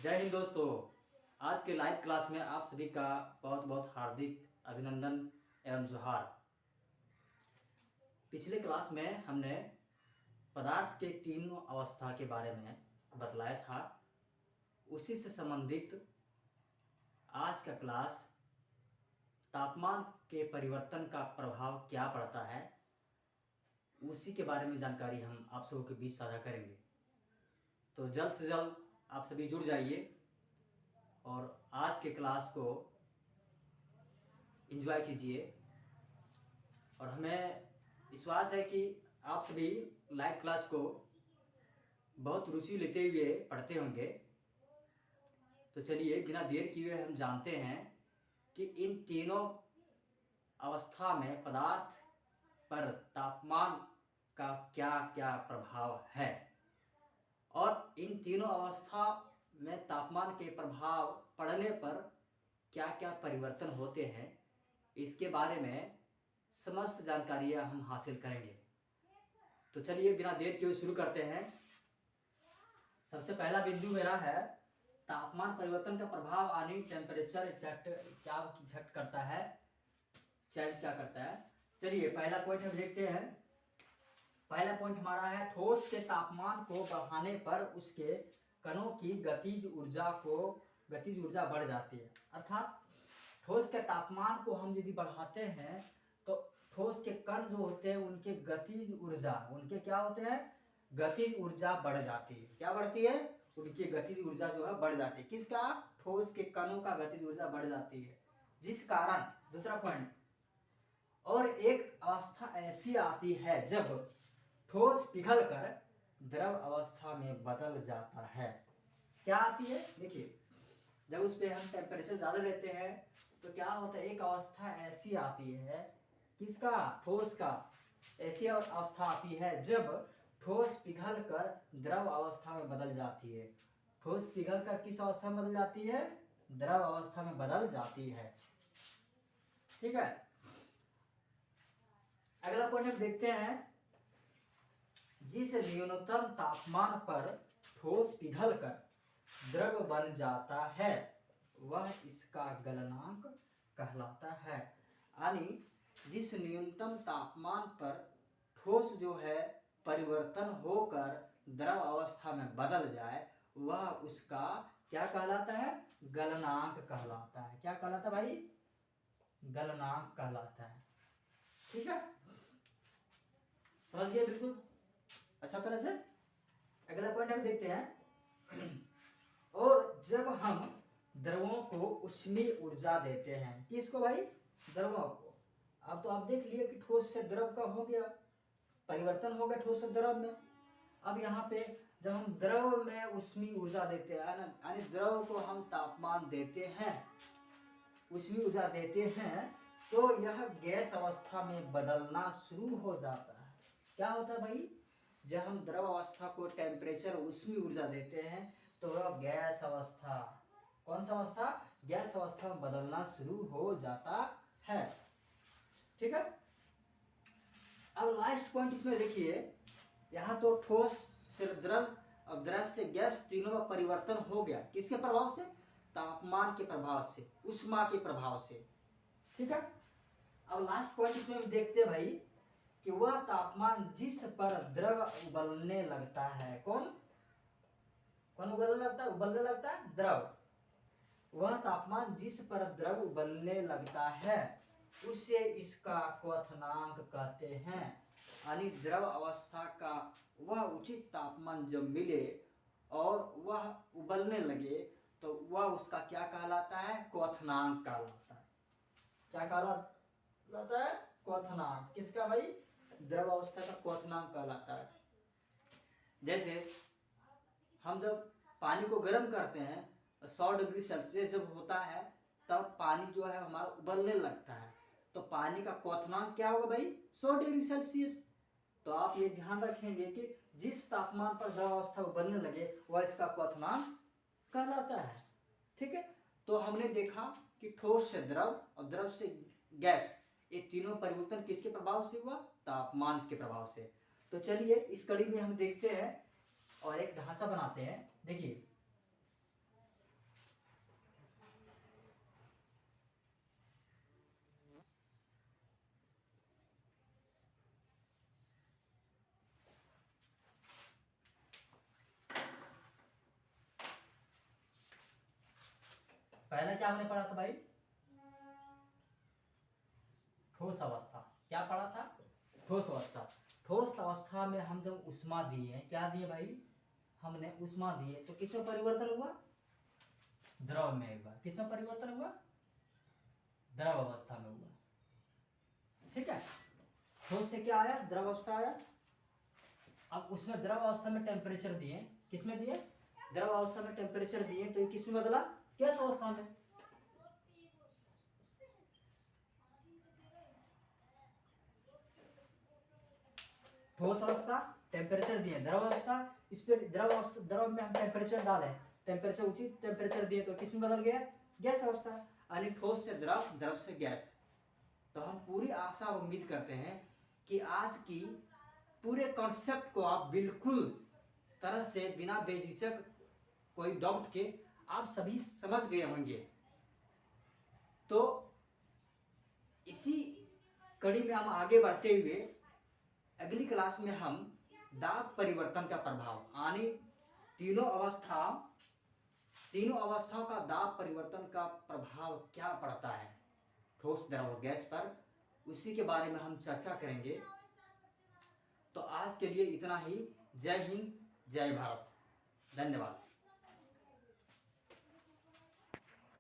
जय हिंद दोस्तों। आज के लाइव क्लास में आप सभी का बहुत बहुत हार्दिक अभिनंदन एवं जोहार। पिछले क्लास में हमने पदार्थ के तीनों अवस्था के बारे में बतलाया था। उसी से संबंधित आज का क्लास तापमान के परिवर्तन का प्रभाव क्या पड़ता है, उसी के बारे में जानकारी हम आप सबों के बीच साझा करेंगे। तो जल्द से जल्द आप सभी जुड़ जाइए और आज के क्लास को एंजॉय कीजिए। और हमें विश्वास है कि आप सभी लाइव क्लास को बहुत रुचि लेते हुए पढ़ते होंगे। तो चलिए बिना देर किए हुए हम जानते हैं कि इन तीनों अवस्था में पदार्थ पर तापमान का क्या क्या प्रभाव है और इन तीनों अवस्था में तापमान के प्रभाव पड़ने पर क्या क्या परिवर्तन होते हैं, इसके बारे में समस्त जानकारियाँ हम हासिल करेंगे। तो चलिए बिना देर किए शुरू करते हैं। सबसे पहला बिंदु मेरा है तापमान परिवर्तन का प्रभाव ऑन टेम्परेचर इफेक्ट। क्या इफेक्ट करता है, चेंज क्या करता है। चलिए पहला पॉइंट हम देखते हैं। पहला पॉइंट हमारा है ठोस के तापमान को बढ़ाने पर उसके कणों की गतिज ऊर्जा बढ़ जाती है। अर्थात ठोस के तापमान को हम यदि बढ़ाते हैं तो ठोस के कण जो होते हैं उनके गतिज ऊर्जा क्या होते हैं, गतिज ऊर्जा बढ़ जाती है। क्या बढ़ती है, उनकी गतिज ऊर्जा जो है बढ़ जाती है। किसका, ठोस के कणों का गतिज ऊर्जा बढ़ जाती है, जिस कारण दूसरा पॉइंट और एक अवस्था ऐसी आती है जब ठोस पिघलकर द्रव अवस्था में बदल जाता है। क्या आती है, देखिए जब उस पे हम टेम्परेचर ज्यादा देते हैं तो क्या होता है, एक अवस्था ऐसी आती है, किसका, ठोस का, ऐसी अवस्था आती है जब ठोस पिघलकर द्रव अवस्था में बदल जाती है। ठोस पिघलकर किस अवस्था में बदल जाती है, द्रव अवस्था में बदल जाती है। ठीक है, अगला पॉइंट हम देखते हैं। जिस न्यूनतम तापमान पर ठोस पिघलकर द्रव बन जाता है वह इसका गलनांक कहलाता है। यानी जिस न्यूनतम तापमान पर ठोस जो है परिवर्तन होकर द्रव अवस्था में बदल जाए वह उसका क्या कहलाता है, गलनांक कहलाता है। क्या कहलाता है भाई, गलनांक कहलाता है। ठीक है, समझ गए बिल्कुल अच्छा तरह से। अगला पॉइंट हम देखते हैं। और जब हम द्रवों को ऊष्मीय ऊर्जा देते हैं, किसको भाई, द्रवों को। अब तो आप देख लिए कि ठोस से द्रव का हो गया परिवर्तन, हो गया ठोस से द्रव में। अब यहाँ पे जब हम द्रव में ऊष्मीय ऊर्जा देते हैं, यानी द्रव को हम तापमान देते हैं, ऊष्मीय ऊर्जा देते हैं, तो यह गैस अवस्था में बदलना शुरू हो जाता है। क्या होता है भाई, जब हम द्रव अवस्था को टेम्परेचर ऊष्मीय ऊर्जा देते हैं तो वह गैस अवस्था, कौन सा अवस्था, गैस अवस्था में बदलना शुरू हो जाता है। ठीक है, अब लास्ट पॉइंट इसमें देखिए, यहाँ तो ठोस से द्रव और द्रव से गैस तीनों में परिवर्तन हो गया। किसके प्रभाव से, तापमान के प्रभाव से, ऊष्मा के प्रभाव से। ठीक है, अब लास्ट पॉइंट इसमें हम देखते हैं भाई कि वह तापमान जिस पर द्रव उबलने लगता है, कौन उबलने लगता है, उबलने लगता है द्रव। वह तापमान जिस पर द्रव उबलने लगता है उसे इसका क्वथनांक कहते हैं। यानी द्रव अवस्था का वह उचित तापमान जब मिले और वह उबलने लगे तो वह उसका क्या कहलाता है, क्वथनांक कहलाता है। क्या कहलाता है, क्वथनांक। किसका भाई, द्रव अवस्था का क्वथनांक कहलाता है। जैसे हम जब पानी को गर्म करते हैं 100 डिग्री सेल्सियस जब होता है तब पानी जो है हमारा उबलने लगता है, तो पानी का क्वथनांक क्या होगा भाई, 100 डिग्री सेल्सियस। तो आप ये ध्यान रखेंगे कि जिस तापमान पर द्रव अवस्था उबलने लगे वह इसका क्वथनांक कहलाता है। ठीक है, तो हमने देखा कि ठोस से द्रव और द्रव से गैस, ये तीनों परिवर्तन किसके प्रभाव से हुआ, तापमान के प्रभाव से। तो चलिए इस कड़ी में हम देखते हैं और एक ढांचा बनाते हैं। देखिए पहला क्या हमने पढ़ा था भाई? ठोस अवस्था। क्या पढ़ा था? ठोस अवस्था। ठोस अवस्था में हम जब उष्मा दिए, क्या दिए भाई? हमने उष्मा दिए तो किसमें परिवर्तन हुआ? द्रव में हुआ। किसमें परिवर्तन हुआ? द्रव अवस्था में हुआ। ठीक है, ठोस से क्या आया? द्रव अवस्था आया। अब उसमें द्रव अवस्था में टेम्परेचर दिए, किसमें दिए? द्रव अवस्था में टेम्परेचर दिए तो ये किसमें बदला? गैस अवस्था में। ठोस अवस्था, टेम्परेचर दिए, द्रव अवस्था, इस पे द्रव अवस्था, द्रव में हम टेम्परेचर डाले, टेम्परेचर उचित टेम्परेचर दिए तो किसमें बदल गया? गैस अवस्था। यानी ठोस से द्रव, द्रव से गैस। तो हम पूरी आशा और उम्मीद करते हैं कि आज की पूरे कॉन्सेप्ट को आप बिल्कुल तरह से बिना बेझिझक कोई डाउट के आप सभी समझ गए होंगे। तो इसी कड़ी में हम आगे बढ़ते हुए अगली क्लास में हम दाब परिवर्तन का प्रभाव, यानी तीनों अवस्थाओं का दाब परिवर्तन का प्रभाव क्या पड़ता है ठोस, द्रव और गैस पर, उसी के बारे में हम चर्चा करेंगे। तो आज के लिए इतना ही। जय हिंद, जय भारत, धन्यवाद।